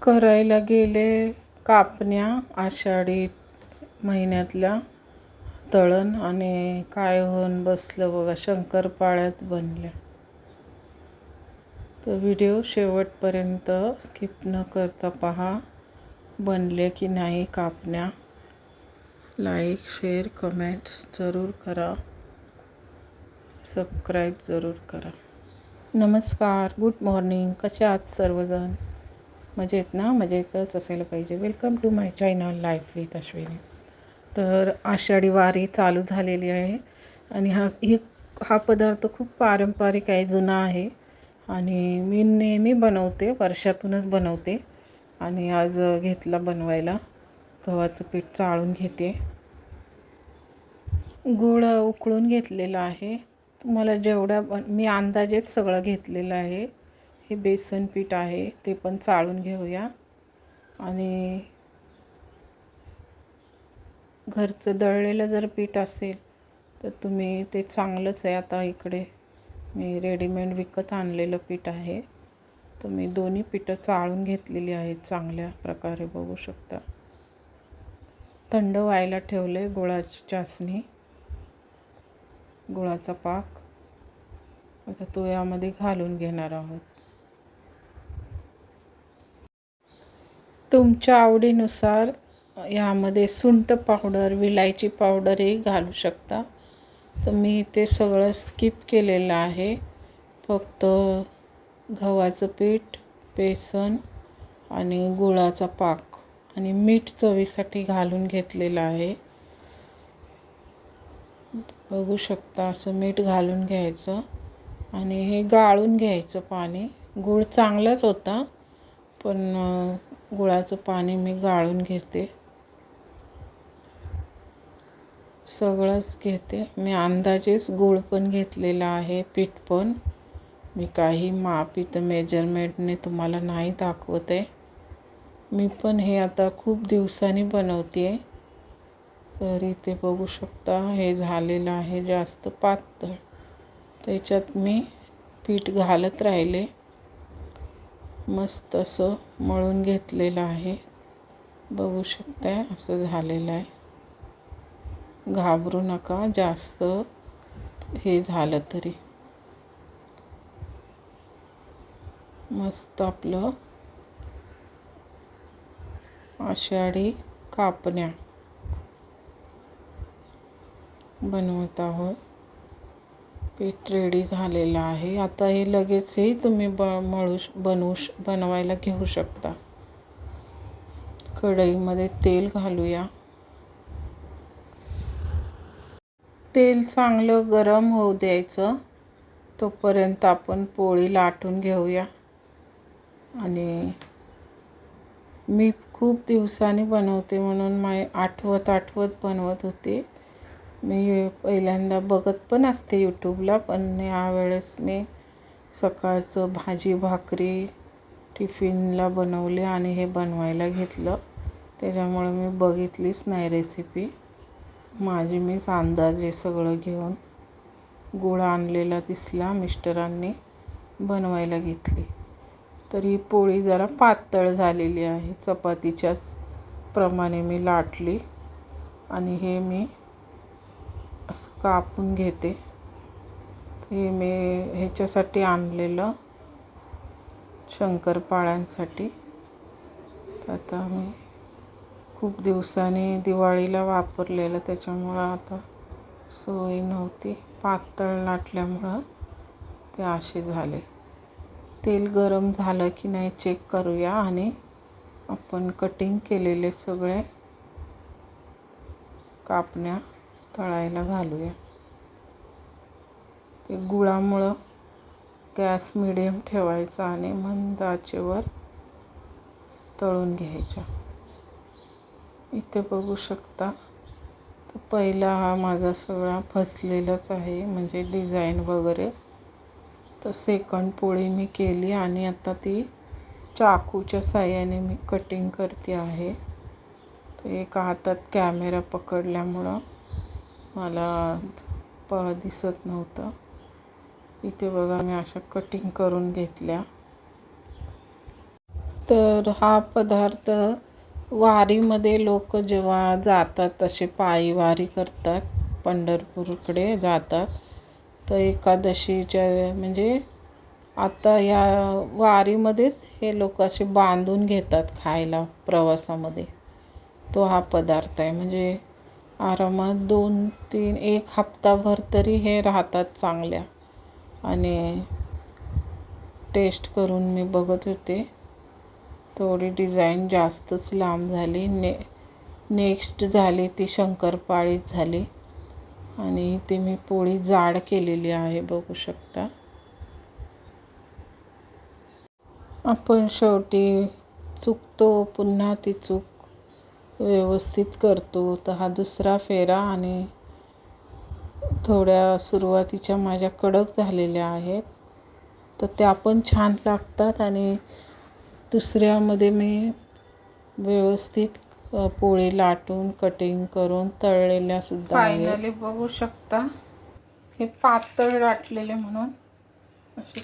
करायला गेले कापण्या आषाढी महिन्यातल्या तळण आणि काय होऊन बसलं बघा, शंकरपाळ्यात बनल्या. तर व्हिडिओ शेवटपर्यंत स्किप न करता पहा. बनले की नाही कापण्या. लाईक शेअर कमेंट्स जरूर करा. सबस्क्राईब जरूर करा. नमस्कार, गुड मॉर्निंग. कसे आहात सर्वजण? मजेत ना? मजेतच असायला पाहिजे. Welcome to my channel life with Ashwini. तर आषाढी वारी चालू झालेली आहे आणि हा पदार्थ खूप पारंपरिक आहे, जुना आहे आणि मी नेहमी बनवते, वर्षातूनच बनवते. आणि आज घेतला बनवायला. गव्हाचं पीठ चाळून घेते. गूळ उकळून घेतलेला आहे. तुम्हाला जेवढा मी अंदाजेच सगळं घेतलेलं आहे. हे बेसन पीठ आहे, ते पण चाळून घेऊया. आणि घरचं दळलेलं जर पीठ असेल तर तुम्ही ते चांगलंच आहे. आता इकडे मी रेडीमेड विकत आणलेलं पीठ आहे, तर मी दोन्ही पीठं चाळून घेतलेली आहेत चांगल्या प्रकारे, बघू शकता. थंड व्हायला ठेवले गुळाची चासणी, गुळाचा पाक. आता तो यामध्ये घालून घेणार आहोत. तुमच्या आवडीनुसार यामध्ये सुंठ पावडर, विलायची पावडरही घालू शकता. तर मी ते सगळं स्किप केलेलं आहे. फक्त गव्हाचं पीठ, बेसन आणि गुळाचा पाक आणि मीठ चवीसाठी घालून घेतलेलं आहे. बघू शकता, असं मीठ घालून घ्यायचं आणि हे गाळून घ्यायचं पाणी. गूळ चांगलाच होता, पण गुळाचं पाणी मी गाळून घेते. सगळंच घेते मी. अंदाजेच गूळ पण घेतलेला आहे, पीठ पण. मी काही माप इथं मेजरमेंटने तुम्हाला नाही दाखवत आहे. मी पण हे आता खूप दिवसांनी बनवते आहे. तर इथे बघू शकता, हे झालेलं आहे जास्त पातळ. त्याच्यात मी पीठ घालत राहिले. मस्त असं मळून घेतलेलं आहे. बघू शकताय, असं झालेलं आहे. घाबरू नका जास्त हे झालं तरी. मस्त आपलं आषाढी कापण्या बनवत आहोत. पीठ रेडी झालेलं आहे. आता हे लगेचही तुम्ही बनवायला घेऊ शकता. कढईमध्ये तेल घालूया. तेल चांगलं गरम होऊ द्यायचं. तोपर्यंत आपण पोळी लाटून घेऊया. आणि मी खूप दिवसांनी बनवते म्हणून आठवत बनवत होते. मी पहिल्यांदा बघत पण असते यूट्यूबला, पण यावेळेस मी सकाळचं भाजी भाकरी टिफिनला बनवले आणि हे बनवायला घेतलं. त्याच्यामुळे मी बघितलीच नाही रेसिपी. माझी मीच अंदाजे सगळं घेऊन गूळ आणलेला दिसला मिस्टरांनी, बनवायला घेतली. तर ही पोळी जरा पातळ झालेली आहे. चपातीच्याच प्रमाणे मी लाटली आणि हे मी असं कापून घेते. हे मी ह्याच्यासाठी आणलेलं, शंकरपाळ्यांसाठी. तर आता मी खूप दिवसांनी दिवाळीला वापरलेलं, त्याच्यामुळं आता सोय नव्हती. पातळ लाटल्यामुळं ते असे झाले. तेल गरम झालं की नाही चेक करूया आणि आपण कटिंग केलेले सगळे कापण्या तळायला घालूया. ते गुळामुळं गॅस मिडियम ठेवायचा आणि मंद आचेवर तळून घ्यायच्या. इथे बघू शकता, तर पहिला हा माझा सगळा फसलेलाच आहे, म्हणजे डिझाईन वगैरे. तर सेकंड पोळी मी केली आणि आता ती चाकूच्या साहाय्याने मी कटिंग करते आहे. तर एका हातात कॅमेरा पकडल्यामुळं मला दिसत नव्हतं. इथे बघा, मी अशा कटिंग करून घेतल्या. तर हा पदार्थ वारीमध्ये लोक जेव्हा जातात, असे पायी वारी करतात, पंढरपूरकडे जातात, तर एकादशीच्या म्हणजे आता या वारीमध्येच हे लोक असे बांधून घेतात खायला प्रवासामध्ये. तो हा पदार्थ आहे. म्हणजे आरामात 2-3 एक हप्ताभर तरी हे राहतात चांगल्या. आणि टेस्ट करून मी बघत होते, थोडी डिझाईन जास्तच लांब झाली. नेक्स्ट झाली ती शंकरपाळीच झाली. आणि ती मी पोळी जाड केलेली आहे, बघू शकता. आपण शेवटी चुकतो, पुन्हा ती चूक व्यवस्थित करतो. तर हा दुसरा फेरा आणि थोड्या सुरुवातीच्या माझ्या कडक झालेल्या आहेत, तर त्या पण छान लागतात. आणि दुसऱ्यामध्ये मी व्यवस्थित पोळी लाटून कटिंग करून तळलेल्या सुद्धा आहेत. फायनली बघू शकता, हे पातळ लाटलेले म्हणून असे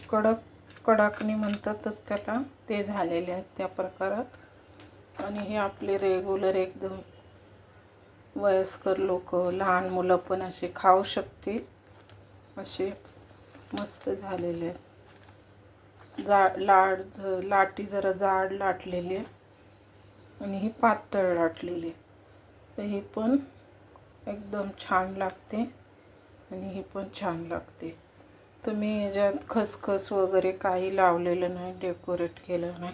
कडाकणी म्हणतातच त्याला, ते झालेले आहेत त्या प्रकारात. आणि हे आपले रेग्युलर एकदम वयस्कर लोक, लहान मुलं पण असे खाऊ शकतील, असे मस्त झालेले आहेत. लाटी जरा जाड लाटलेली आहे आणि ही पातळ लाटलेली. तर ही पण एकदम छान लागते आणि ही पण छान लागते. तर मी याच्यात खसखस वगैरे काही लावलेलं नाही, डेकोरेट केलं नाही.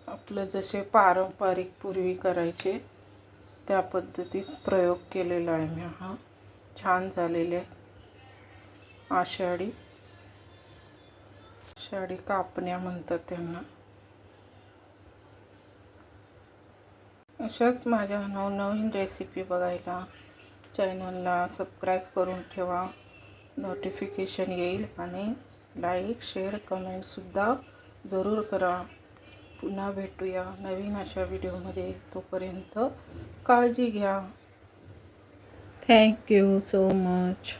आपलं जसे पारंपरिक पूर्वी करायचे त्या पद्धतीत प्रयोग केलेला आहे मी. हा छान झालेले आषाढी कापण्या म्हणतात त्यांना. अशाच माझ्या नवनवीन रेसिपी बघायला चॅनलला सबस्क्राईब करून ठेवा, नोटिफिकेशन येईल. आणि लाईक, शेअर, कमेंटसुद्धा जरूर करा. पुन्हा भेटूया नवीन अशा व्हिडिओमध्ये. तोपर्यंत काळजी घ्या. Thank you so much.